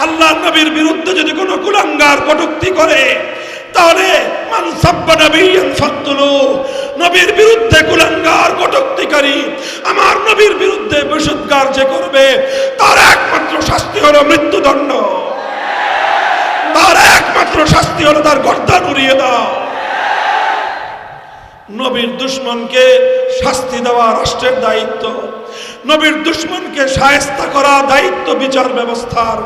আল্লাহ নবীর বিরুদ্ধে যদি কোনো কুলাঙ্গার কটূক্তি করে তাহলে মান সাব্বা নবিয়্যান ফাকতুলু, নবীর বিরুদ্ধে কুলাঙ্গার কটূক্তিকারী আমার নবীর বিরুদ্ধে বিষোদ্গার যে করবে তার একমাত্র শাস্তি হলো মৃত্যুদণ্ড, তার একমাত্র শাস্তি হলো তার গর্দান উড়িয়ে দাও। নবীর দুশমনকে শাস্তি দেওয়া রাষ্ট্রের দায়িত্ব, নবীর দুশমনকে শায়েস্তা করা দায়িত্ব বিচার ব্যবস্থার,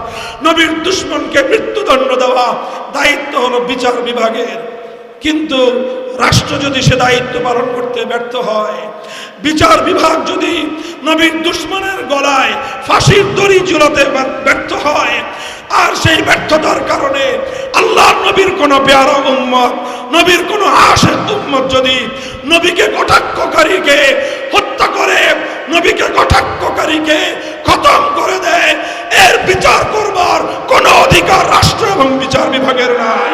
নবীর দুশমনকে মৃত্যুদণ্ড দেওয়া দায়িত্ব হলো বিচার বিভাগের। কিন্তু রাষ্ট্র যদি সে দায়িত্ব পালন করতে ব্যর্থ হয়, বিচার বিভাগ যদি নবীর দুশমনের গলায় ফাঁসির দড়ি ঝুলাতে ব্যর্থ হয়, আর সেই ব্যর্থতার কারণে আল্লাহর নবীর কোন পেয়ারা উম্মত, নবীর কোন আশেক উম্মত যদি নবীকে কটাক্ষকারীকে হত্যা করে, নবীকে কটাক্ষকারীকে খতম করে দেয়, এর বিচার করবার কোন অধিকার রাষ্ট্র এবং বিচার বিভাগের নাই।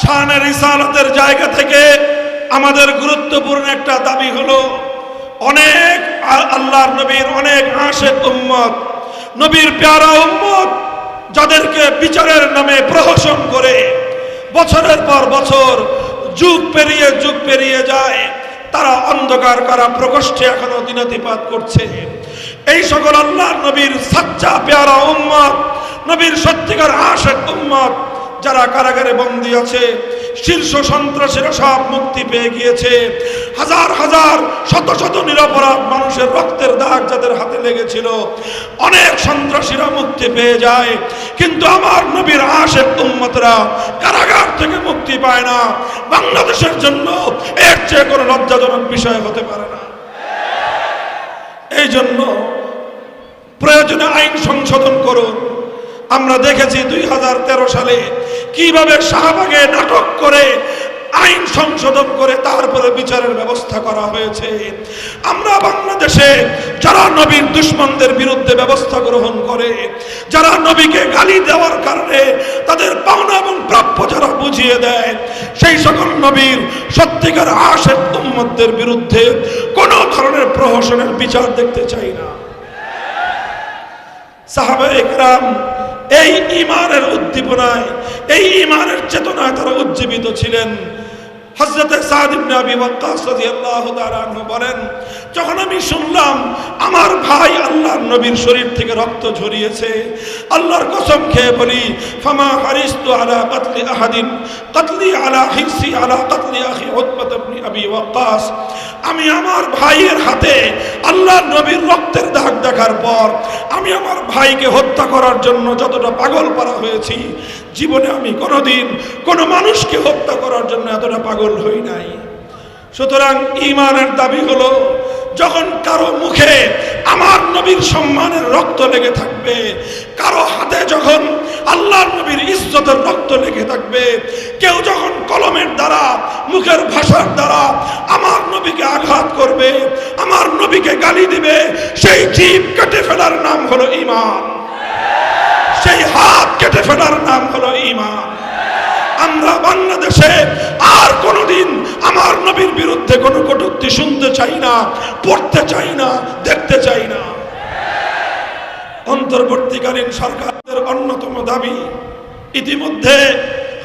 শানে রিসালাতের জায়গা থেকে আমাদের গুরুত্বপূর্ণ একটা দাবি হলো, অনেক আল্লাহর নবীর অনেক আশেক উম্মত, নবীর প্যারা উম্মত যাদেরকে বিচারের নামে প্রহসন করে বছরের পর বছর যুগ পেরিয়ে যায়, তারা অন্ধকার কারা প্রকোষ্ঠে এখনো দিনাতিপাত করছে। এই সকল আল্লাহর নবীর সাচ্চা প্যারা উম্মত, নবীর সত্যিকার আশেক উম্মত যারা কারাগারে বন্দী আছে, শীর্ষ সন্ত্রাসীরা সব মুক্তি পেয়ে গিয়েছে, হাজার হাজার শত শত নিরপরাধ মানুষের রক্তের দাগ যাদের হাতে লেগেছিল, অনেক সন্ত্রাসীরা মুক্তি পেয়ে যায়, কিন্তু আমার নবীর আশেক উম্মতরা কারাগার থেকে মুক্তি পায় না। বাংলাদেশের জন্য এর চেয়ে কোনো লজ্জাজনক বিষয় হতে পারে না। এই জন্য প্রয়োজনে আইন সংশোধন করুন। আমরা দেখেছি 2013 সালে কিভাবে শাহবাগে নাটক করে আইন সংশোধন করে তারপরে বিচারের ব্যবস্থা করা হয়েছে। আমরা বাংলাদেশে যারা নবীর দুশমনদের বিরুদ্ধে ব্যবস্থা গ্রহণ করে, যারা নবীকে গালি দেওয়ার কারণে তাদের পাওনা এবং প্রাপ্য যারা বুঝিয়ে দেয়, সেই সকল নবীর সত্যিকার আশেক উম্মতদের বিরুদ্ধে কোনো ধরনের প্রহসনের বিচার দেখতে চাই না। সাহাবায়ে কেরাম এই ঈমানের উদ্দীপনায়, এই ঈমানের চেতনায় তারা উজ্জীবিত ছিলেন। হযরত সাদ ইবনে আবি ওয়াক্কাস রাদিয়াল্লাহু তাআলা আনহু বলেন, যখন আমি শুনলাম আমার ভাই আল্লাহর নবীর শরীর থেকে রক্ত ঝরিয়েছে, আল্লাহর কসম খেয়ে বলি, ফামা হারিস্তু আলা কাতলি আহাদিন কাতলি আলা হিরসি আলা কাতলি আখি উতবা ইবনে আবি ওয়াক্কাস। আমি আমার ভাইয়ের হাতে আল্লাহর নবীর রক্তের দাগ দেখার পর আমি আমার ভাইকে হত্যা করার জন্য যতটা পাগল পারা হয়েছি, জীবনে আমি কোনোদিন কোনো মানুষকে হত্যা করার জন্য এতটা পাগল হই নাই। সুতরাং ঈমানের দাবি হলো, যখন কারো মুখে আমার নবীর সম্মানের রক্ত লেগে থাকবে, কারো হাতে যখন আল্লাহর নবীর ইজ্জতের রক্ত লেগে থাকবে, কেউ যখন কলমের দ্বারা, মুখের ভাষার দ্বারা আমার নবীকে আঘাত করবে, আমার নবীকে গালি দিবে, সেই জিভ কেটে ফেলার নাম হলো ঈমান, সেই হাত কেটে ফেলার নাম হলো ঈমান। আমরা বাংলাদেশে আর কোনোদিন আমার নবীর বিরুদ্ধে কোনো কটূক্তি শুনতে চাই না, পড়তে চাই না, দেখতে চাই না। অন্তর্বর্তীকালীন সরকারের অন্যতম দাবি, ইতিমধ্যে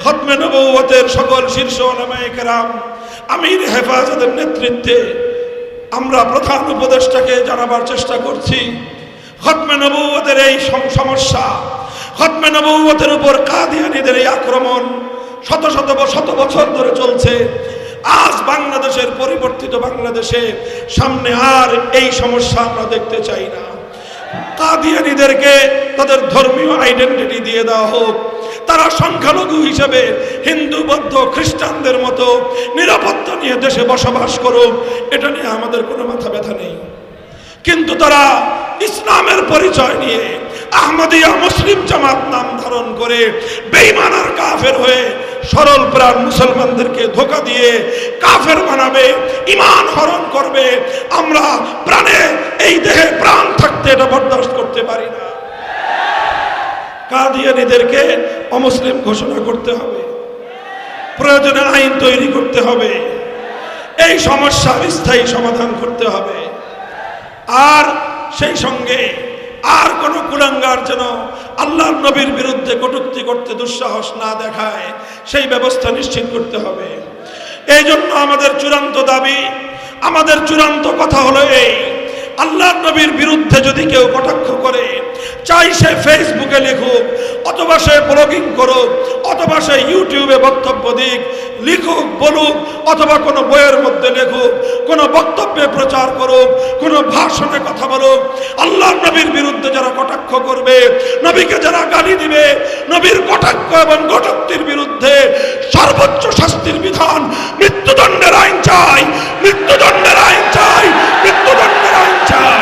খতমে নবুয়তের সকল শীর্ষ উলামায়ে কেরাম, আমির হেফাজতের নেতৃত্বে আমরা প্রধান উপদেষ্টাকে জানাবার চেষ্টা করছি, খতমে নবুয়তের এই সমস্যা, খতমে নবুয়তের উপর কাদিয়ানীদের এই আক্রমণ শত বছর ধরে চলছে। আজ বাংলাদেশের পরিবর্তিত বাংলাদেশে সামনে আর এই সমস্যা আমরা দেখতে চাই না। কাদিয়ানীদেরকে তাদের ধর্মীয় আইডেন্টিটি দিয়ে দেওয়া হোক, তারা সংখ্যালঘু হিসেবে হিন্দু, বৌদ্ধ, খ্রিস্টানদের মতো নিরাপত্তা নিয়ে দেশে বসবাস করুক, এটা নিয়ে আমাদের কোনো মাথা ব্যথা নেই। কিন্তু তারা ইসলামের পরিচয় নিয়ে আহমদিয়া মুসলিম জামাত নাম ধারণ করে বেঈমান আর কাফের হয়ে সরল প্রাণ মুসলমানদেরকে ধোঁকা দিয়ে কাফের বানাবে, ঈমান হরণ করবে। আমরা প্রাণে, এই দেহে প্রাণ থাকতে এটা বরদাস্ত করতে পারি না। কাদিয়ানীদেরকে অমুসলিম ঘোষণা করতে হবে, প্রয়োজনে আইন তৈরি করতে হবে, এই সমস্যার স্থায়ী সমাধান করতে হবে। আর সেই সঙ্গে আর কোন কুলাঙ্গার যেন আল্লাহর নবীর বিরুদ্ধে কটূক্তি করতে দুঃসাহস না দেখায়, সেই ব্যবস্থা নিশ্চিত করতে হবে। এই জন্য আমাদের চূড়ান্ত দাবি, আমাদের চূড়ান্ত কথা হলো এই, আল্লাহর নবীর বিরুদ্ধে যদি কেউ কটাক্ষ করে, চাই সে ফেসবুকে লিখুক, অথবা সে ব্লগিং করুক, অথবা সে ইউটিউবে বক্তব্য দিক, লিখুক, বলুক, অথবা কোনো বইয়ের মধ্যে লিখুক, কোনো বক্তব্যে প্রচার করুক, কোনো ভাষণে কথা বলুক, আল্লাহর নবীর বিরুদ্ধে যারা কটাক্ষ করবে, নবীকে যারা গালি দিবে, নবীর কটাক্ষ এবং কটূক্তির বিরুদ্ধে সর্বোচ্চ শাস্তির বিধান, মৃত্যুদণ্ডের আইন চাই, মৃত্যুদণ্ডের আইন চাই, মৃত্যুদণ্ডের আইন চাই।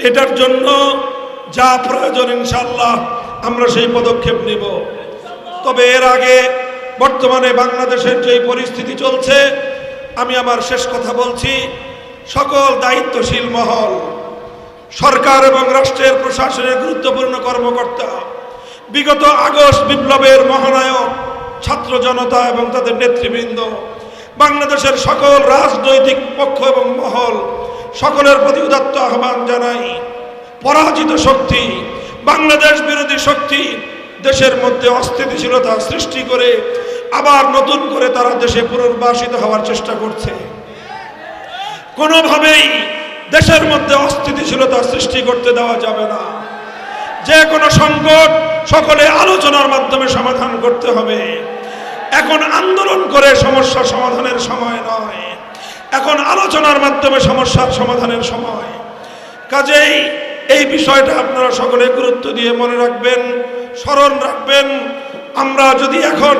এটার জন্য যা প্রয়োজন ইনশাআল্লাহ আমরা সেই পদক্ষেপ নিব। তবে এর আগে বর্তমানে বাংলাদেশের যে পরিস্থিতি চলছে, আমি আমার শেষ কথা বলছি, সকল দায়িত্বশীল মহল, সরকার এবং রাষ্ট্রের প্রশাসনের গুরুত্বপূর্ণ কর্মকর্তা, বিগত আগস্ট বিপ্লবের মহানায়ক ছাত্র জনতা এবং তাদের নেতৃবৃন্দ, বাংলাদেশের সকল রাজনৈতিক পক্ষ এবং মহল, সকলের প্রতি উদাত্ত আহ্বান জানাই, পরাজিত শক্তি, বাংলাদেশ বিরোধী শক্তি দেশের মধ্যে অস্থিতিশীলতা সৃষ্টি করে আবার নতুন করে তারা দেশে পুনর্বাসিত হওয়ার চেষ্টা করছে। কোনোভাবেই দেশের মধ্যে অস্থিতিশীলতা সৃষ্টি করতে দেওয়া যাবে না। যে কোনো সংকট সকলে আলোচনার মাধ্যমে সমাধান করতে হবে। এখন আন্দোলন করে সমস্যা সমাধানের সময় নয়, এখন আলোচনার মাধ্যমে সমস্যার সমাধানের সময়। কাজেই এই বিষয়টা আপনারা সকলে গুরুত্ব দিয়ে মনে রাখবেন, স্মরণ রাখবেন। আমরা যদি এখন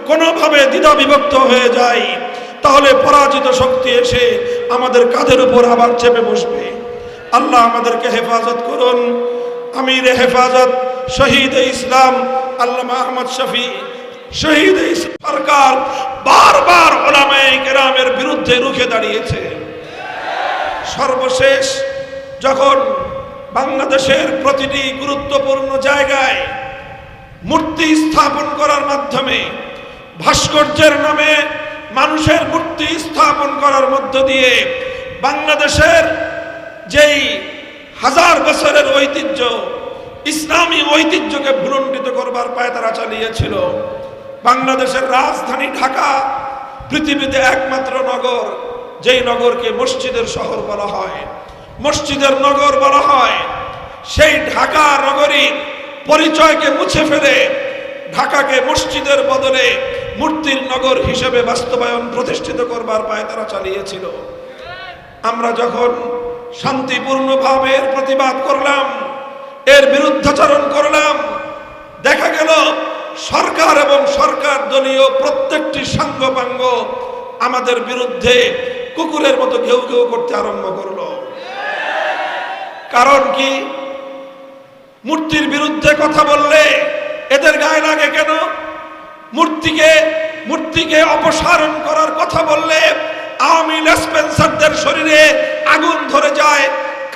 কোনোভাবে দ্বিধা বিভক্ত হয়ে যাই, তাহলে পরাজিত শক্তি এসে আমাদের কাঁধের উপর আবার চেপে বসবে। আল্লাহ আমাদেরকে হেফাজত করুন। আমির হেফাজত শহীদ ইসলাম আল্লামা আহমদ শফি, শহীদ সরকার বারবার উলামায়ে কেরামের বিরুদ্ধে রুখে দাঁড়িয়েছে। সর্বশেষ যখন বাংলাদেশের প্রতিটি গুরুত্বপূর্ণ জায়গায় মূর্তি স্থাপন করার মাধ্যমে, ভাস্কর্যের নামে মানুষের মূর্তি স্থাপন করার মধ্য দিয়ে বাংলাদেশের যেই হাজার বছরের ঐতিহ্য, ইসলামী ঐতিহ্যকে ভুলণ্ডিত করবার পায়তারা চালিয়েছিল। বাংলাদেশের রাজধানী ঢাকা পৃথিবীতে একমাত্র নগর, যেই নগরকে মসজিদের শহর বলা হয়, মসজিদের নগর বলা হয়। সেই ঢাকা নগরীর পরিচয়কে মুছে ফেলে ঢাকাকে মসজিদের বদলে মূর্তির নগর হিসেবে বাস্তবায়ন প্রতিষ্ঠিত করবার পায়তারা চালিয়েছিল। আমরা যখন শান্তিপূর্ণভাবে এর প্রতিবাদ করলাম, এর বিরুদ্ধাচরণ করলাম, দেখা গেল সরকার এবং সরকার দলীয় প্রত্যেকটি সাঙ্গপাঙ্গ আমাদের বিরুদ্ধে কুকুরের মতো ঘেউ ঘেউ করতে আরম্ভ করলো। কারণ কি? মূর্তির বিরুদ্ধে কথা বললে এদের গায়ে লাগে কেন? মূর্তিকে অপসারণ করার কথা বললে আওয়ামী লেসপেন্সারদের শরীরে আগুন ধরে যায়।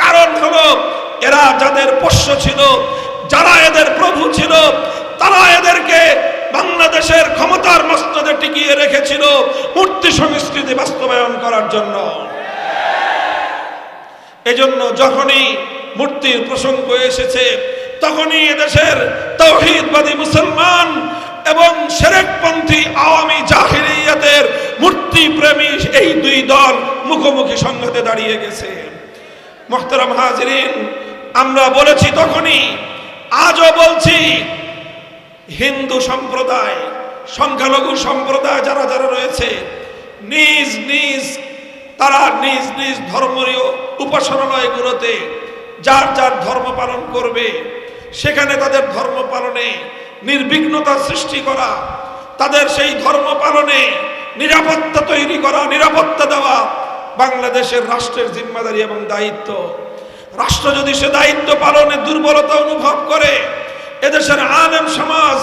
কারণ হলো এরা যাদের পোষ্য ছিল, যারা এদের প্রভু ছিল, তারা এদেরকে বাংলাদেশের ক্ষমতার মস্তদে টিকিয়ে রেখেছিল মূর্তি সংস্কৃতি বাস্তবায়ন করার জন্য। এজন্য যখনই মূর্তির প্রসঙ্গ এসেছে, তখনই এদেশের তাওহীদবাদী মুসলমান এবং শিরকপন্থী আওয়ামী জাহিলিয়াতের মূর্তি প্রেমী এই দুই দল মুখোমুখি সংঘাতে দাঁড়িয়ে গেছে। মুহতারাম হাজিরিন, আমরা বলেছি তখনই, আজও বলছি, হিন্দু সম্প্রদায়, সংখ্যালঘু সম্প্রদায় যারা যারা রয়েছে, নিজ নিজ ধর্মীয় উপাসনালয়গুলোতে যার যার ধর্ম পালন করবে, সেখানে তাদের ধর্ম পালনে নির্বিঘ্নতা সৃষ্টি করা, তাদের সেই ধর্ম পালনে নিরাপত্তা তৈরি করা, নিরাপত্তা দেওয়া বাংলাদেশের রাষ্ট্রের জিম্মাদারি এবং দায়িত্ব। রাষ্ট্র যদি সে দায়িত্ব পালনে দুর্বলতা অনুভব করে, এদেশের আলেম সমাজ,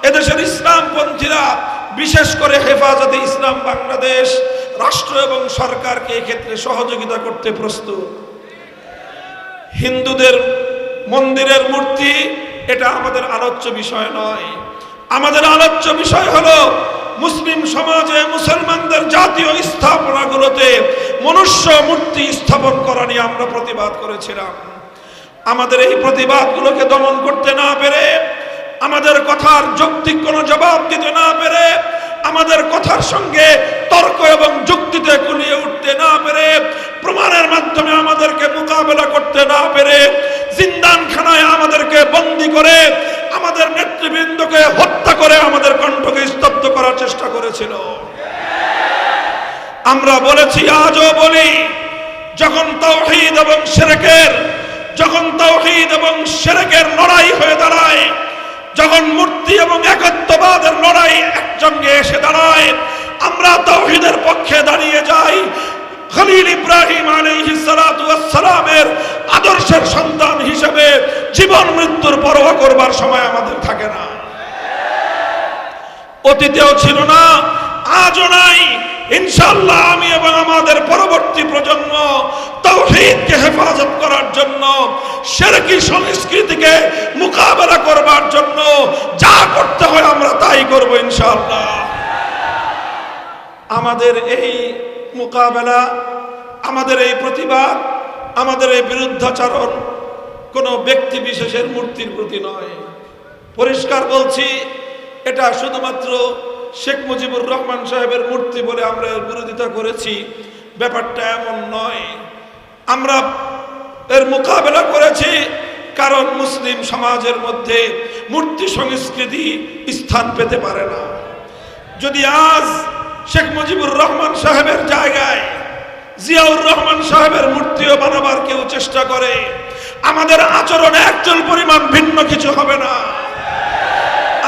এদেশের ইসলামপন্থীরা, বিশেষ করে হেফাজতে ইসলাম বাংলাদেশ রাষ্ট্র এবং সরকারকে এক্ষেত্রে সহযোগিতা করতে প্রস্তুত। হিন্দুদের মন্দিরের মূর্তি, এটা আমাদের আলোচ্য বিষয় নয়। আমাদের আলোচ্য বিষয় হলো মুসলিম সমাজে মুসলমানদের জাতীয় স্থাপনাগুলোতে মনুষ্য মূর্তি স্থাপন করা নিয়ে আমরা প্রতিবাদ করেছিলাম। আমাদের এই প্রতিবাদগুলোকে দমন করতে না পেরে, আমাদের কথার যৌক্তিক কোনো জবাব দিতে না পেরে, আমাদের কথার সঙ্গে তর্ক এবং যুক্তিতে কুলিয়ে উঠতে না পেরে, প্রমাণের মাধ্যমে আমাদেরকে মোকাবেলা করতে না পেরে, জিন্দানখানায় আমাদেরকে বন্দী করে, আমাদের নেতৃবৃন্দকে হত্যা করে আমাদের কণ্ঠকে স্তব্ধ করার চেষ্টা করেছিল। আমরা বলেছি, আজও বলি, যখন তাওহীদ এবং শিরকের লড়াই হয়ে দাঁড়ায়, যখন মূর্তি এবং একত্ববাদের লড়াই একসঙ্গে এসে দাঁড়ায়, আমরা তাওহীদের পক্ষে দাঁড়িয়ে যাই। খলিল ইব্রাহিম আলাইহিস সালাতু ওয়াস সালামের আদর্শের সন্তান হিসেবে জীবন মৃত্যুর পরোয়া করবার সময় আমাদের থাকে না। অতীতেও ছিল না, আজও নাই। ইনশাআল্লাহ আমি এবং আমাদের পরবর্তী প্রজন্ম তাওহীদকে হেফাজত করার জন্য, শিরকি সংস্কৃতিকে মোকাবেলা করবার জন্য যা করতে হয় আমরা তাই করব ইনশাআল্লাহ। আমাদের এই মোকাবেলা, আমাদের এই প্রতিবাদ, আমাদের এই বিরুদ্ধাচরণ কোনো ব্যক্তি বিশেষের মূর্তির প্রতি নয়। পরিষ্কার বলছি, এটা শুধুমাত্র শেখ মুজিবুর রহমান সাহেবের মূর্তি বলে আমরা এর বিরোধিতা করেছি, ব্যাপারটা এমন নয়। আমরা এর মোকাবেলা করেছি কারণ মুসলিম সমাজের মধ্যে মূর্তি সংস্কৃতি স্থান পেতে পারে না। যদি আজ শেখ মুজিবুর রহমান সাহেবের জায়গায় জিয়াউর রহমান সাহেবের মূর্তিও বানাবার কেউ চেষ্টা করে, আমাদের আচরণে একচুল পরিমাণ ভিন্ন কিছু হবে না।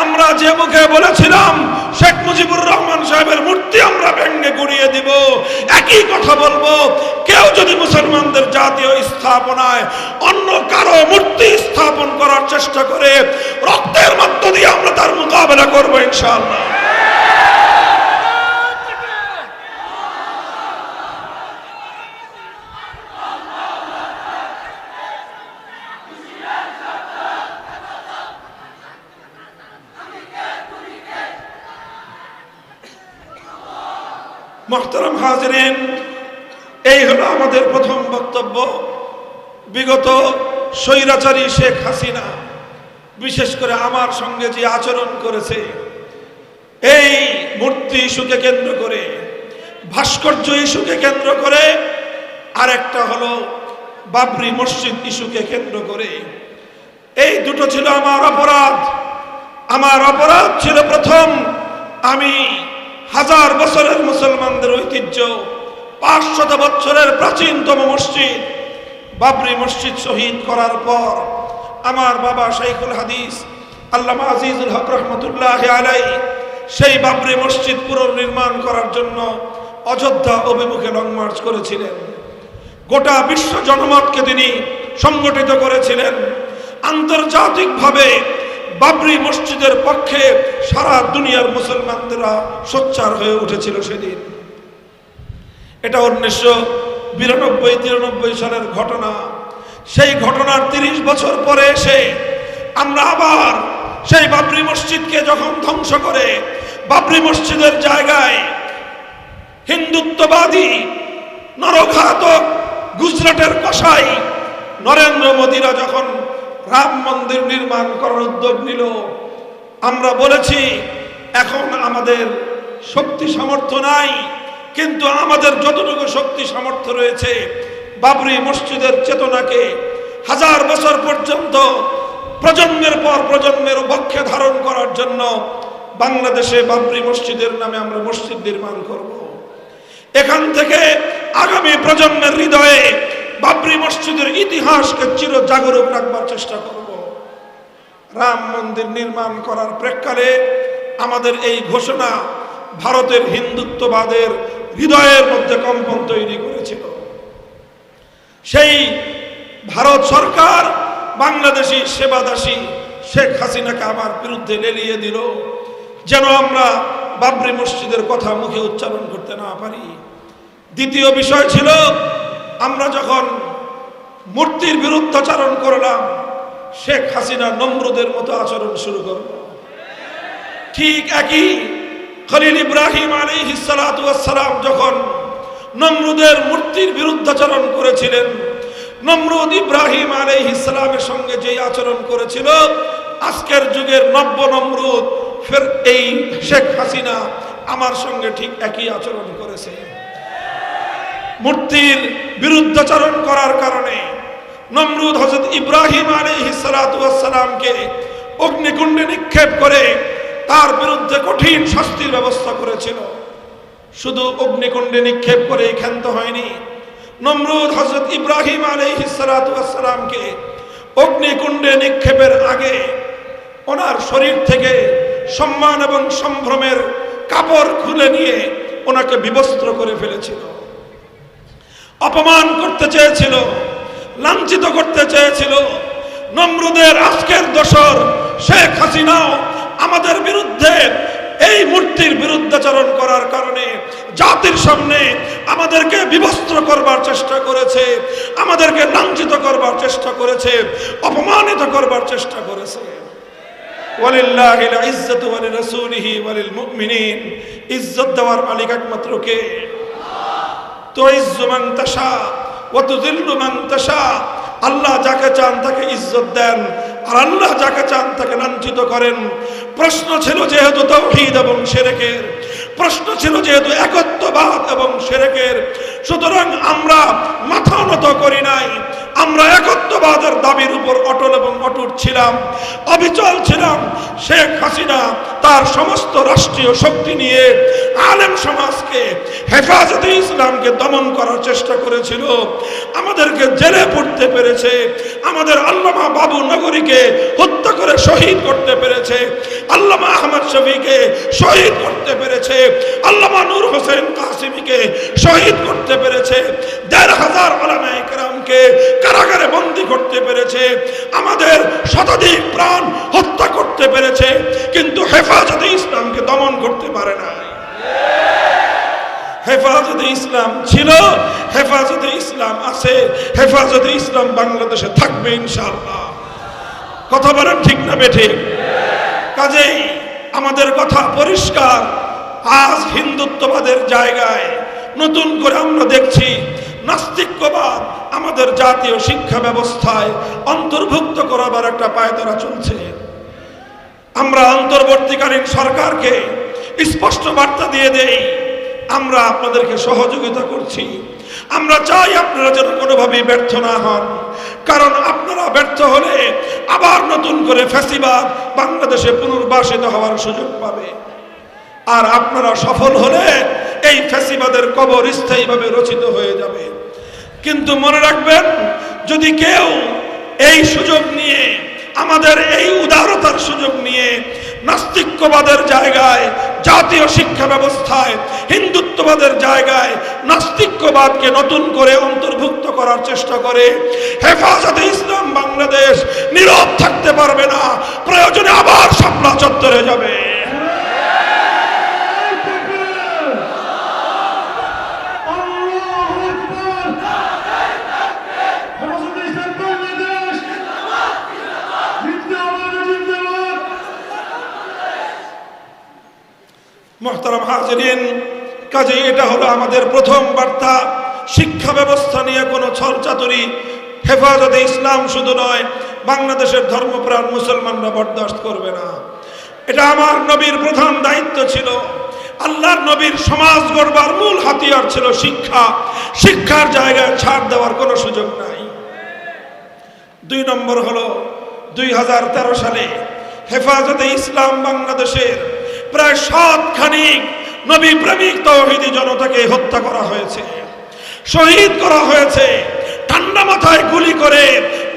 আমরা যে মুখে বলেছিলাম শেখ মুজিবুর রহমান সাহেবের মূর্তি আমরা ভেঙে গুড়িয়ে দিব, একই কথা বলবো, কেউ যদি মুসলমানদের জাতীয় স্থাপনায় অন্য কারো মূর্তি স্থাপন করার চেষ্টা করে, রক্তের মধ্য দিয়ে আমরা তার মোকাবেলা করবো ইনশাআল্লাহ। মুহতারাম হাজিরিন, এই হলো আমাদের প্রথম বক্তব্য। বিগত স্বৈরাচারী শেখ হাসিনা বিশেষ করে আমার সঙ্গে যে আচরণ করেছে, এই মূর্তি ইস্যুকে কেন্দ্র করে, ভাস্কর্য ইস্যুকে কেন্দ্র করে, আরেকটা হলো বাবরি মসজিদ ইস্যুকে কেন্দ্র করে, এই দুটো ছিল আমার অপরাধ। আমার অপরাধ ছিল প্রথম, আমি হাজার বছরের মুসলমানদের ঐতিহ্য, 500 বছরের প্রাচীনতম মসজিদ বাবরি মসজিদ শহীদ করার পর আমার বাবা শাইখুল হাদিস আল্লামা আজিজুল হক রহমতুল্লাহ আলাইহি সেই বাবরি মসজিদ পুনর্নির্মাণ করার জন্য অযোধ্যা অভিমুখে লং মার্চ করেছিলেন। গোটা বিশ্ব জনমতকে তিনি সংগঠিত করেছিলেন। আন্তর্জাতিকভাবে বাবরি মসজিদের পক্ষে সারা দুনিয়ার মুসলমানরা সোচ্চার হয়ে উঠেছিল সেদিন। এটা 1992-93 সালের ঘটনা। সেই ঘটনার 30 বছর পরে এসে আমরা আবার সেই বাবরি মসজিদকে যখন ধ্বংস করে বাবরি মসজিদের জায়গায় হিন্দুত্ববাদী নরঘাতক গুজরাটের কসাই নরেন্দ্র মোদীরা যখন রাম মন্দির নির্মাণ করার উদ্যোগ নিল, আমরা বলেছি এখন আমাদের শক্তি সামর্থ্য নাই, কিন্তু আমাদের যতটুকু শক্তি সামর্থ্য রয়েছে বাবরি মসজিদের চেতনাকে হাজার বছর পর্যন্ত প্রজন্মের পর প্রজন্মের বক্ষে ধারণ করার জন্য বাংলাদেশে বাবরি মসজিদের নামে আমরা মসজিদ নির্মাণ করব। এখান থেকে আগামী প্রজন্মের হৃদয়ে বাবরি মসজিদের ইতিহাসকে চির জাগরুক রাখবার চেষ্টা করব। রাম মন্দির নির্মাণ করার প্রেক্ষালে আমাদের এই ঘোষণা ভারতের হিন্দুত্ববাদের হৃদয়ের মধ্যে কম্পন তৈরি করেছিল। সেই ভারত সরকার বাংলাদেশি সেবাদাসী শেখ হাসিনাকে আমার বিরুদ্ধে লেলিয়ে দিল, যেন আমরা বাবরি মসজিদের কথা মুখে উচ্চারণ করতে না পারি। দ্বিতীয় বিষয় ছিল, আমরা যখন মূর্তির বিরুদ্ধাচরণ করলাম, শেখ হাসিনা নমরুদের মতো আচরণ শুরু করল। ঠিক একই খলিল ইব্রাহিম আলাইহিস সালাতু ওয়াস সালাম যখন নমরুদের মূর্তির বিরুদ্ধাচরণ করেছিলেন, নমরুদ ইব্রাহিম আলাইহিস সালামের সঙ্গে যে আচরণ করেছিল, আজকের যুগের নব্য নমরুদ ফের এই শেখ হাসিনা আমার সঙ্গে ঠিক একই আচরণ করেছে। মূর্তির বিরুদ্ধাচরণ করার কারণে নমরুদ হযরত ইব্রাহিম আলাইহিস সালাতু ওয়াস সালামকে অগ্নিকুণ্ডে নিক্ষেপ করে তার বিরুদ্ধে কঠিন শাস্তির ব্যবস্থা করেছিল। শুধু অগ্নিকুণ্ডে নিক্ষেপ করে ক্ষান্ত হয়নি, নমরুদ হযরত ইব্রাহিম আলাইহিস সালাতু ওয়াস সালামকে অগ্নিকুণ্ডে নিক্ষেপের আগে ওনার শরীর থেকে সম্মান এবং সম্ভ্রমের কাপড় খুলে নিয়ে ওনাকে বিবস্ত্র করে ফেলেছিল। অপমান করতে চেয়েছিল, লাঞ্ছিত করতে চেয়েছিল। নমরুদের আজকের দোসর শেখ হাসিনাও আমাদের বিরুদ্ধে এই মূর্তির বিরুদ্ধাচরণ করার কারণে জাতির সামনে আমাদেরকে বিবস্ত্র করবার চেষ্টা করেছে, আমাদেরকে লাঞ্ছিত করবার চেষ্টা করেছে, অপমানিত করবার চেষ্টা করেছে। ওয়ালিল্লাহিল ইজ্জাতু ওয়া লিরাসূলিহি ওয়া লিল মুমিনিন। ইজ্জত দেওয়ার মালিক একমাত্র কে? তুইজ্জু মান তাশা ওয়া তুযিল্লু মান তাশা। আল্লাহ যাকে চান তাকে ইজ্জত দেন, আর আল্লাহ যাকে চান তাকে লাঞ্ছিত করেন। প্রশ্ন ছিল যেহেতু তাওহীদ এবং শিরকের, প্রশ্ন ছিল যেহেতু একত্ববাদ এবং শিরকের, সুতরাং আমরা মাথা নত করি নাই। আমরা একত্ববাদের দাবির উপর অটল এবং অটুট ছিলাম, অবিচল ছিলাম। শেখ হাসিনা তার সমস্ত রাষ্ট্রীয় শক্তি নিয়ে আলেম সমাজকে, হেফাজতে ইসলামকে দমন করার চেষ্টা করেছিল, আমাদেরকে জেলে পড়তে পেরেছে, আমাদের আল্লামা বাবু নগরীকে হত্যা করে শহীদ করতে পেরেছে, আল্লামা আহমদ শফিকে শহীদ করতে পেরেছে, আল্লামা নূর হোসেন কাসিমিকে শহীদ করতে পেরেছে, ১,৫০০ উলামায়ে কেরামকে কারাগারে বন্দী করতে পেরেছে, আমাদের শতাধিক প্রাণ হত্যা করতে পেরেছে, কিন্তু হেফাজতে ইসলামকে দমন করতে পারে না। হেফাজতে ইসলাম ছিল, হেফাজতে ইসলাম আছে, হেফাজতে ইসলাম বাংলাদেশে থাকবে ইনশাআল্লাহ। কথা বলেন ঠিক না বেঠিক? কাজেই আমাদের কথা পরিষ্কার। আজ হিন্দুত্ববাদের জায়গায় নতুন করে আমরা দেখছি নাস্তিক্যবাদ আমাদের জাতীয় শিক্ষা ব্যবস্থায় অন্তর্ভুক্ত করার একটা পায়তারা চলছে। আমরা অন্তর্বর্তীকালীন সরকারকে স্পষ্ট বার্তা দিয়ে দেই, আমরা আপনাদেরকে সহযোগিতা করছি। আমরা চাই আপনারা যেন কোনোভাবেই ব্যর্থ না হন, কারণ আপনারা ব্যর্থ হলে আবার নতুন করে ফ্যাসিবাদ বাংলাদেশে পুনর্বাসিত হওয়ার সুযোগ পাবে। আর আপনারা সফল হলে এই ফ্যাসিবাদের কবর স্থায়ীভাবে রচিত হয়ে যাবে। কিন্তু মনে রাখবেন, যদি কেউ এই সুযোগ নিয়ে, আমাদের এই উদারতার সুযোগ নিয়ে নাস্তিক্যবাদের জায়গায়, জাতীয় শিক্ষা ব্যবস্থায় হিন্দুত্ববাদের জায়গায় নাস্তিক্যবাদকে নতুন করে অন্তর্ভুক্ত করার চেষ্টা করে, হেফাজতে ইসলাম বাংলাদেশ নীরব থাকতে পারবে না, প্রয়োজনে আবার শাপলা চত্বরে যাবে। মুহতারাম হাজিরিন, কাজে এটা হলো আমাদের প্রথম বার্তা। শিক্ষা ব্যবস্থা নিয়ে কোনো ছলচাতুরি হেফাজতে ইসলাম শুধু নয়, বাংলাদেশের ধর্মপ্রাণ মুসলমানরা বরদাস্ত করবে না। এটা আমার নবীর প্রধান দায়িত্ব ছিল। আল্লাহর নবীর সমাজ গড়বার মূল হাতিয়ার ছিল শিক্ষা। শিক্ষার জায়গায় ছাড় দেওয়ার কোনো সুযোগ নাই। ২ নম্বর হলো ২০১৩ সালে হেফাজতে ইসলাম বাংলাদেশের প্রায় ৭খানিক নবী প্রেমিক তাওহীদি জনতাকে হত্যা করা হয়েছে, শহীদ করা হয়েছে। ঠান্ডা মাথায় গুলি করে,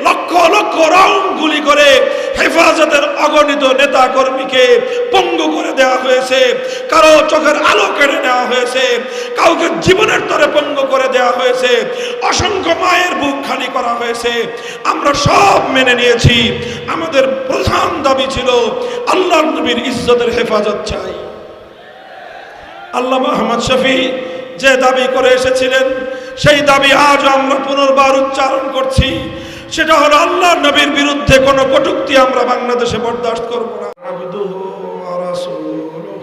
লক্ষ লক্ষ রাউন্ড গুলি করে হেফাজতের অগণিত নেতা কর্মীকে পঙ্গু করে দেওয়া হয়েছে, কারো চোখের আলো কেড়ে নেওয়া হয়েছে, কাউকে জীবনের তরে পঙ্গু করে দেওয়া হয়েছে, অসংখ্য মায়ের বুক খালি করা হয়েছে। আমরা সব মেনে নিয়েছি। আমাদের প্রধান দাবি ছিল আল্লাহর নবীর ইজ্জতের হেফাজত চাই। আল্লামা আহমদ শফী যে দাবি করে এসেছিলেন, সেই দাবি আজ আমরা পুনর্বার উচ্চারণ করছি। সেটা হলো আল্লাহর নবীর বিরুদ্ধে কোনো কটূক্তি আমরা বাংলাদেশে বরদাস্ত করব না। আবদুহু ওয়া রাসূলুহু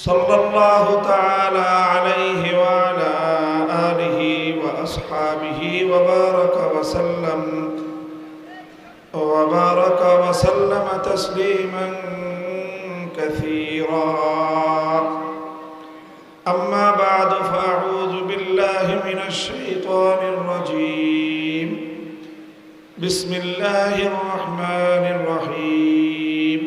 সাল্লাল্লাহু তাআলা আলাইহি ওয়া আলা আলিহি ওয়া আসহাবিহি ওয়া বারাকা ওয়া সাল্লাম তাসলিমান কাসীরা। أما بعد فأعوذ بالله من الشيطان الرجيم. بسم الله الرحمن الرحيم.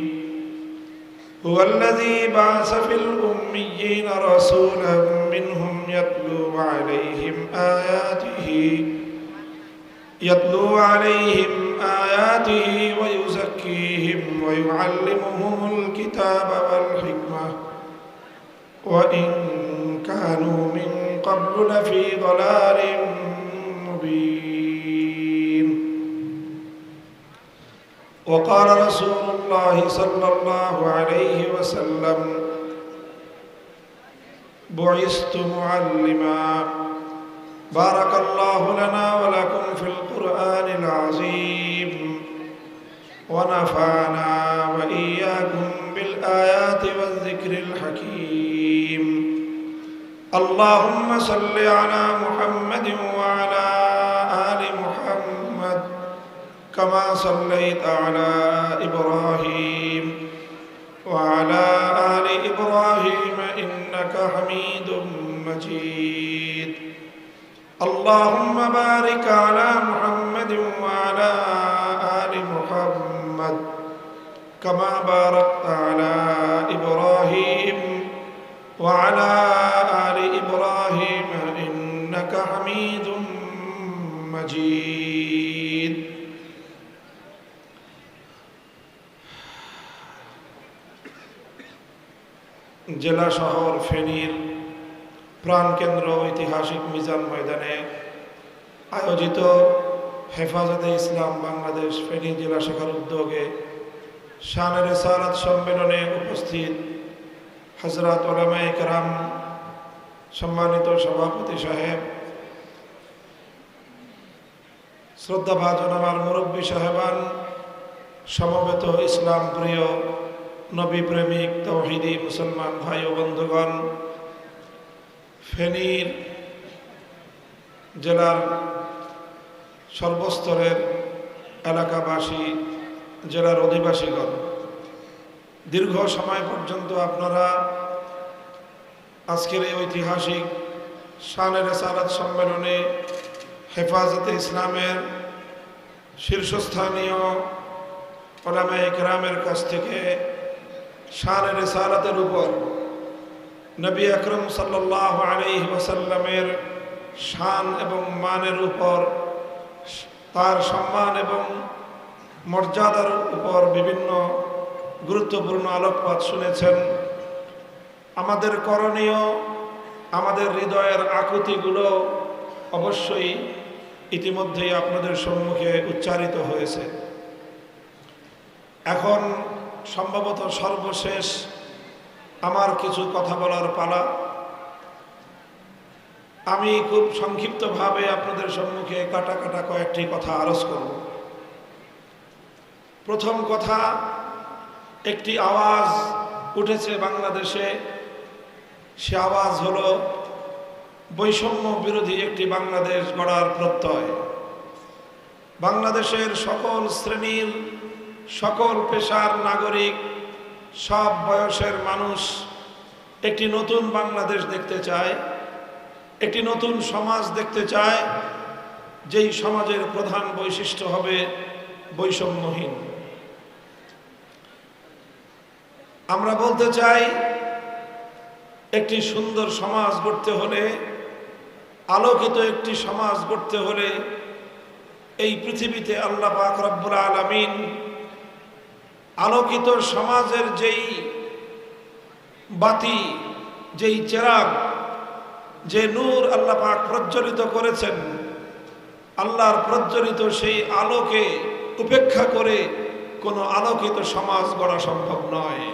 هو الذي بعث في الأميين رسولا منهم يتلو عليهم آياته ويزكيهم ويعلمهم الكتاب والحكمة وإن كانوا من قبل لفي ضلال مبين. وقال رسول الله صلى الله عليه وسلم: بعثت معلما. بارك الله لنا ولكم في القرآن العظيم ونفعنا وإياكم بالآيات والذكر الحكيم. اللهم صل على محمد وعلى آل محمد كما صليت على إبراهيم وعلى آل إبراهيم إنك حميد مجيد. اللهم بارك على محمد وعلى آل محمد كما باركت على إبراهيم وعلى آل إبراهيم إنك حميد مجيد. জেলা শহর ফেনীর প্রাণকেন্দ্র ঐতিহাসিক মিজান ময়দানে আয়োজিত হেফাজতে ইসলাম বাংলাদেশ ফেনী জেলা শাখার উদ্যোগে শানে রিসালাত সম্মেলনে উপস্থিত হযরত উলামায়ে কেরাম, সম্মানিত সভাপতি সাহেব, শ্রদ্ধাভাজন আমার মুরব্বী সাহেবান, সমবেত ইসলাম প্রিয় নবী প্রেমিক তাওহীদি মুসলমান ভাই ও বন্ধুগণ, ফেনীর জেলার সর্বস্তরের এলাকাবাসী, জেলার অধিবাসীগণ, দীর্ঘ সময় পর্যন্ত আপনারা আজকের এই ঐতিহাসিক শানে রিসালাত সম্মেলনে হেফাজতে ইসলামের শীর্ষস্থানীয় উলামায়ে কেরামের কাছ থেকে শানে রিসালাতের উপর নবী আকরম সাল্লাল্লাহু আলাইহি ওয়াসাল্লামের শান এবং মানের উপর, তার সম্মান এবং মর্যাদার উপর বিভিন্ন গুরুত্বপূর্ণ আলোকপাত শুনেছেন। আমাদের করণীয়, আমাদের হৃদয়ের আকুতিগুলো অবশ্যই ইতিমধ্যেই আপনাদের সম্মুখে উচ্চারিত হয়েছে। এখন সম্ভবত সর্বশেষ আমার কিছু কথা বলার পালা। আমি খুব সংক্ষিপ্তভাবে আপনাদের সম্মুখে কাটা কাটা কয়েকটি কথা আরজ করব। প্রথম কথা, একটি আওয়াজ উঠেছে বাংলাদেশে, সে আওয়াজ হলো বৈষম্য বিরোধী একটি বাংলাদেশ গড়ার প্রত্যয়। বাংলাদেশের সকল শ্রেণীর, সকল পেশার নাগরিক, সব বয়সের মানুষ একটি নতুন বাংলাদেশ দেখতে চায়, একটি নতুন সমাজ দেখতে চায়, যেই সমাজের প্রধান বৈশিষ্ট্য হবে বৈষম্যহীন। আমরা বলতে চাই, একটি সুন্দর সমাজ গড়তে হলে আলোকিত একটি সমাজ গড়তে হলে এই পৃথিবীতে আল্লাহ পাক রব্বুল আলামিন আলোকিত সমাজের যেই বাতি, যেই চেরাগ, যে নূর আল্লাহ পাক প্রজ্বলিত করেছেন, আল্লাহর প্রজ্বলিত সেই আলোকে উপেক্ষা করে কোনো আলোকিত সমাজ গড়া সম্ভব নয়।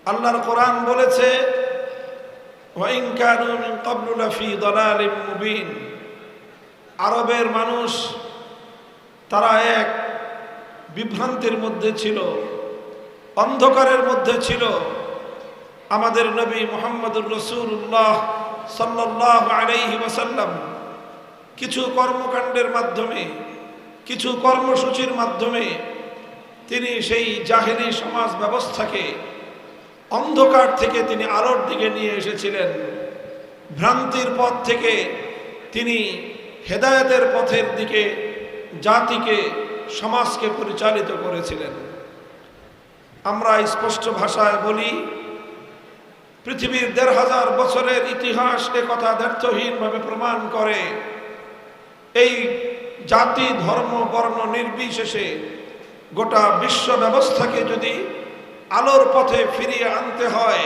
আল্লাহর কোরআন বলেছে, ওয়াইন কানু মিন ক্বাবলু লাফি দালালিম মুবিন। আরবের মানুষ তারা এক বিভ্রান্তির মধ্যে ছিল, অন্ধকারের মধ্যে ছিল। আমাদের নবী মুহাম্মদুর রাসূলুল্লাহ সাল্লাল্লাহু আলাইহি ওয়াসাল্লাম কিছু কর্মকাণ্ডের মাধ্যমে, কিছু কর্মসূচির মাধ্যমে তিনি সেই জাহেলি সমাজ ব্যবস্থাকে অন্ধকার থেকে তিনি আলোর দিকে নিয়ে এসেছিলেন। ভ্রান্তির পথ থেকে তিনি হেদায়েতের পথের দিকে জাতিকে, সমাজকে পরিচালিত করেছিলেন। আমরা স্পষ্ট ভাষায় বলি, পৃথিবীর ১৫০০ বছরের ইতিহাস একথা দ্ব্যর্থহীনভাবে প্রমাণ করে, এই জাতি, ধর্ম, বর্ণ নির্বিশেষে গোটা বিশ্ব ব্যবস্থাকে যদি আলোর পথে ফিরিয়ে আনতে হয়,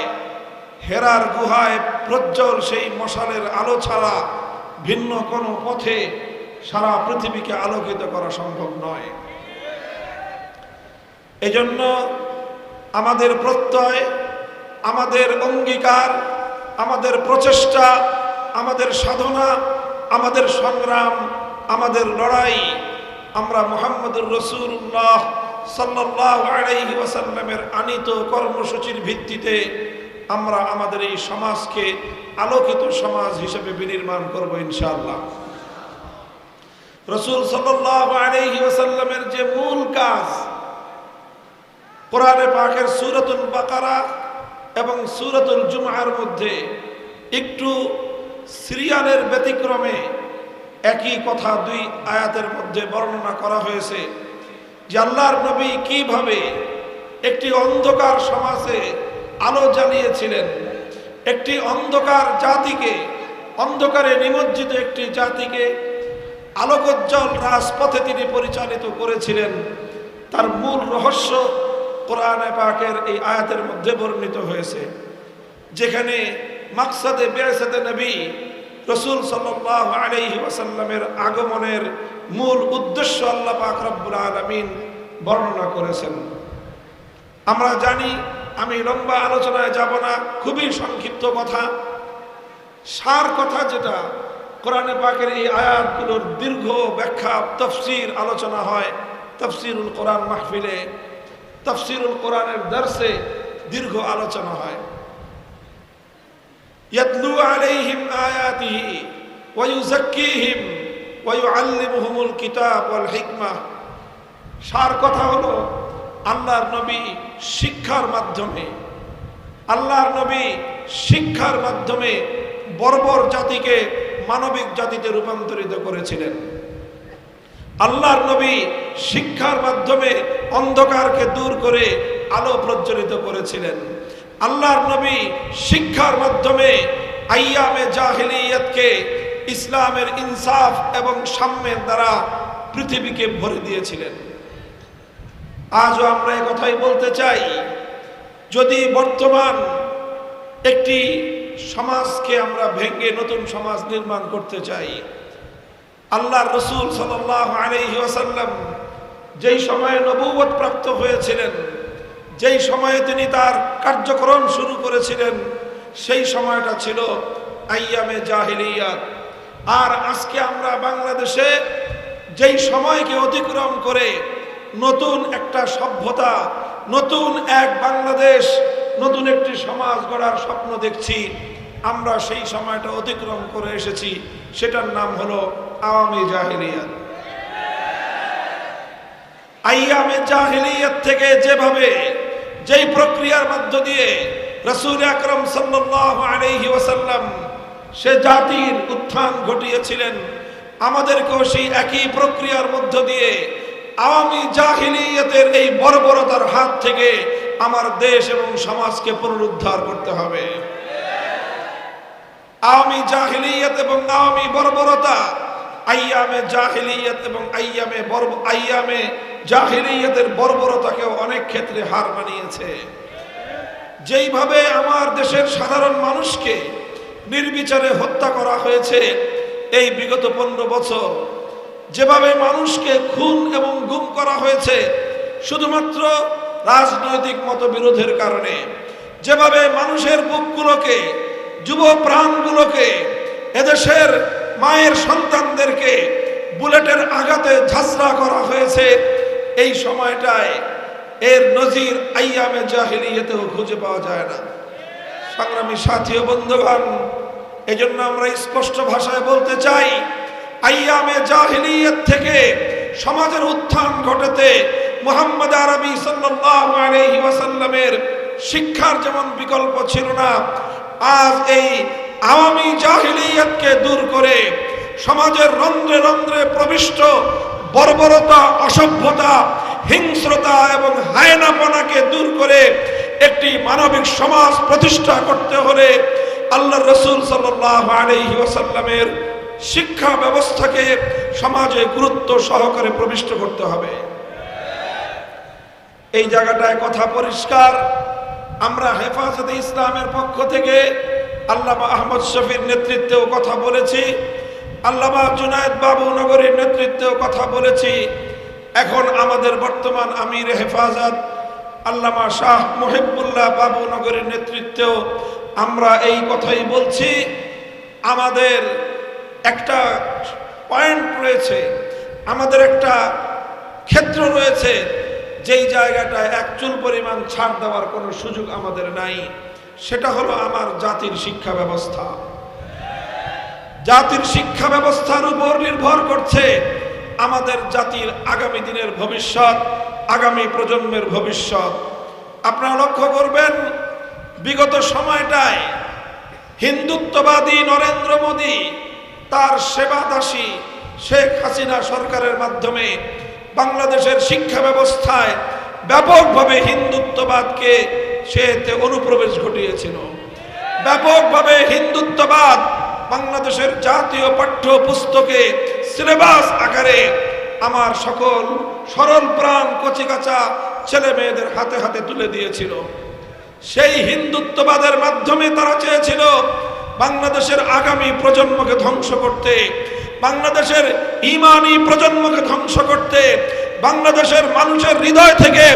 হেরার গুহায় প্রজ্জ্বল সেই মশালের আলো ছাড়া ভিন্ন কোনো পথে সারা পৃথিবীকে আলোকিত করা সম্ভব নয়। এজন্য আমাদের প্রত্যয়, আমাদের অঙ্গীকার, আমাদের প্রচেষ্টা, আমাদের সাধনা, আমাদের সংগ্রাম, আমাদের লড়াই, আমরা মুহাম্মদুর রাসূলুল্লাহ সাল্লাল্লাহু আলাইহি ওয়াসাল্লামের আনিত কর্মসূচির ভিত্তিতে আমরা আমাদের এই সমাজকে আলোকিত সমাজ হিসেবে বিনির্মাণ করব ইনশাআল্লাহ। রাসূল সাল্লাল্লাহু আলাইহি ওয়াসাল্লামের যে মূল কাজ, কোরআনে পাকের সূরাতুল বাকারা এবং সূরাতুল জুমআর মধ্যে একটু সিরিয়ালের ব্যতিক্রমে একই কথা দুই আয়াতের মধ্যে বর্ণনা করা হয়েছে যে আল্লাহর নবী কিভাবে একটি অন্ধকার সমাজে আলো জ্বালিয়েছিলেন, একটি অন্ধকার জাতিকে, অন্ধকারে নিমজ্জিত একটি জাতিকে আলোকোজ্জ্বল রাজপথে তিনি পরিচালিত করেছিলেন। তার মূল রহস্য কোরআনে পাকের এই আয়াতের মধ্যে বর্ণিত হয়েছে, যেখানে মাকসাদে বিআসাতে নবী রাসূল সাল্লাল্লাহু আলাইহি ওয়াসাল্লামের আগমনের মূল উদ্দেশ্য আল্লাহ পাক রব্বুল আলামিন বর্ণনা করেছেন। আমরা জানি, আমি লম্বা আলোচনায় যাব না, খুবই সংক্ষিপ্ত কথা, সার কথা যেটা কোরআনে পাকের এই আয়াতগুলোর দীর্ঘ ব্যাখ্যা, তাফসীর আলোচনা হয় তাফসীরুল কোরআন মাহফিলে, তাফসীরুল কোরআনের দর্সে দীর্ঘ আলোচনা হয়। ইয়াতলু আলাইহিম আয়াতিহি ওয়া ইউযাক্কিহিম ওয়া ইউআল্লিমুহুমুল কিতাব ওয়াল হিকমাহ। সার কথা হলো, আল্লাহর নবী শিক্ষার মাধ্যমে, আল্লাহর নবী শিক্ষার মাধ্যমে বর্বর জাতিকে মানবিক জাতিতে রূপান্তরিত করেছিলেন। আল্লাহর নবী শিক্ষার মাধ্যমে অন্ধকারকে দূর করে আলো প্রজ্বলিত করেছিলেন। আল্লাহর নবী শিক্ষার মাধ্যমে আইয়ামে জাহিলিয়াতকে ইসলামের ইনসাফ এবং সাম্যের দ্বারা পৃথিবীকে ভরে দিয়েছিলেন। আজও আমরা এই কথাই বলতে চাই, যদি বর্তমান একটি সমাজকে আমরা ভেঙে নতুন সমাজ নির্মাণ করতে চাই, আল্লাহর রাসূল সাল্লাল্লাহু আলাইহি ওয়াসাল্লাম যেই সময়ে নবুয়ত প্রাপ্ত হয়েছিলেন, যেই সময়ে তিনি তার কার্যক্রম শুরু করেছিলেন, সেই সময়টা ছিল আইয়ামে জাহিলিয়াত। আর আজকে আমরা বাংলাদেশে যেই সময়কে অতিক্রম করে নতুন একটা সভ্যতা, নতুন এক বাংলাদেশ, নতুন একটি সমাজ গড়ার স্বপ্ন দেখছি, আমরা সেই সময়টা অতিক্রম করে এসেছি। সেটার নাম হলো আওয়ামী জাহিলিয়াত। আইয়ামে জাহিলিয়াত থেকে যেভাবে, যেই প্রক্রিয়ার মধ্য দিয়ে রাসূল আকরাম সাল্লাল্লাহু আলাইহি ওয়াসাল্লাম সে জাতির উত্থান ঘটিয়েছিলেন, আমাদেরকেও সেই একই প্রক্রিয়ার মধ্য দিয়ে আওয়ামী জাহিলিয়াতের এই বর্বরতার হাত থেকে আমার দেশ এবং সমাজকে পুনরুদ্ধার করতে হবে। আওয়ামী জাহিলিয়াত এবং আওয়ামী বর্বরতা, আইয়ামে জাহিলিয়াত এবং আইয়ামে জাহিলিয়াতের বর্বরতাকেও অনেক ক্ষেত্রে হার মানিয়েছে। যেইভাবে আমার দেশের সাধারণ মানুষকে নির্বিচারে হত্যা করা হয়েছে এই বিগত 15 বছর, যেভাবে মানুষকে খুন এবং গুম করা হয়েছে শুধুমাত্র রাজনৈতিক মতবিরোধের কারণে, যেভাবে মানুষের বুকগুলোকে, যুব প্রাণগুলোকে, এদেশের মায়ের সন্তানদেরকে বুলেটের আঘাতে ঝাঁঝরা করা হয়েছে, এই সময়টায় এর নজির আইয়ামে জাহিলিয়াতেও খুঁজে পাওয়া যায় না। সংগ্রামী সাথী ও বন্ধুগণ, এজন্য আমরা স্পষ্ট ভাষায় বলতে চাই, আইয়ামে জাহিলিয়াত থেকে সমাজের উত্থান ঘটাতে মুহাম্মদ আরবি সাল্লাল্লাহু আলাইহি ওয়াসাল্লামের শিক্ষার যেমন বিকল্প ছিল না, আজ এই আওয়ামী জাহিলিয়াতকে দূর করে সমাজের রন্ধ্রে রন্ধ্রে প্রবিষ্ট বর্বরতা, অসভ্যতা, হিংস্রতা এবং হায়নাপনাকে দূর করে একটি মানবিক সমাজ প্রতিষ্ঠা করতে হলে আল্লাহর রাসূল সাল্লাল্লাহু আলাইহি ওয়াসাল্লামের শিক্ষা ব্যবস্থাকে সমাজে গুরুত্ব সহকারে প্রবিষ্ট করতে হবে। এই জায়গাটায় কথা পরিষ্কার, আমরা হেফাজতে ইসলামের পক্ষ থেকে আল্লামা আহমদ শফির নেতৃত্বেও কথা বলেছি, আল্লামা জুনায়েদ বাবু নগরীর নেতৃত্বেও কথা বলেছি, এখন আমাদের বর্তমান আমির হেফাজত আল্লামা শাহ মুহিবুল্লাহ বাবু নগরীর নেতৃত্বেও আমরা এই কথাই বলছি। আমাদের একটা পয়েন্ট রয়েছে, আমাদের একটা ক্ষেত্র রয়েছে, যেই জায়গাটায় এক চুল পরিমাণ ছাড় দেওয়ার কোনো সুযোগ আমাদের নাই, সেটা হলো আমার জাতির শিক্ষা ব্যবস্থা। জাতির শিক্ষা ব্যবস্থার উপর নির্ভর করছে আমাদের জাতির আগামী দিনের ভবিষ্যৎ, আগামী প্রজন্মের ভবিষ্যৎ। আপনারা লক্ষ্য করবেন, বিগত সময়টায় হিন্দুত্ববাদী নরেন্দ্র মোদী তার সেবাদাসী শেখ হাসিনা সরকারের মাধ্যমে বাংলাদেশের শিক্ষা ব্যবস্থায় ব্যাপকভাবে হিন্দুত্ববাদকে সে অনুপ্রবেশ ঘটিয়েছিল। ব্যাপকভাবে হিন্দুত্ববাদ বাংলাদেশের জাতীয় পাঠ্য পুস্তকে সিলেবাস আকারে আমার সকল সরল প্রাণ কচিকাঁচা ছেলে মেয়েদের হাতে হাতে তুলে দিয়েছিল। সেই হিন্দুত্ববাদের মাধ্যমে তারা চেয়েছিল বাংলাদেশের আগামী প্রজন্মকে ধ্বংস করতে, বাংলাদেশের ঈমানি প্রজন্মকে ধ্বংস করতে, বাংলাদেশের মানুষের হৃদয় থেকে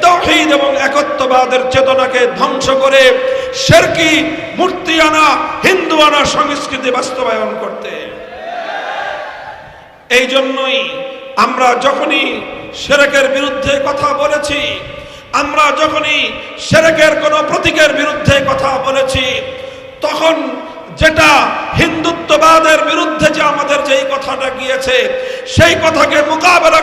তাওহীদ এবং একত্ববাদের চেতনাকে ধ্বংস করে শিরকি মূর্তিয়ানা হিন্দুয়ানা সংস্কৃতি বাস্তবায়ন করতে। এই জন্যই আমরা যখনই শিরকের বিরুদ্ধে কথা বলেছি, আমরা যখনই শিরকের কোনো প্রতীকের বিরুদ্ধে কথা বলেছি, তখন যেটা হিন্দুত্ববাদের বিরুদ্ধে যে আমাদের যেই কথাটা গিয়েছে, সেই কথাকে মোকাবেলা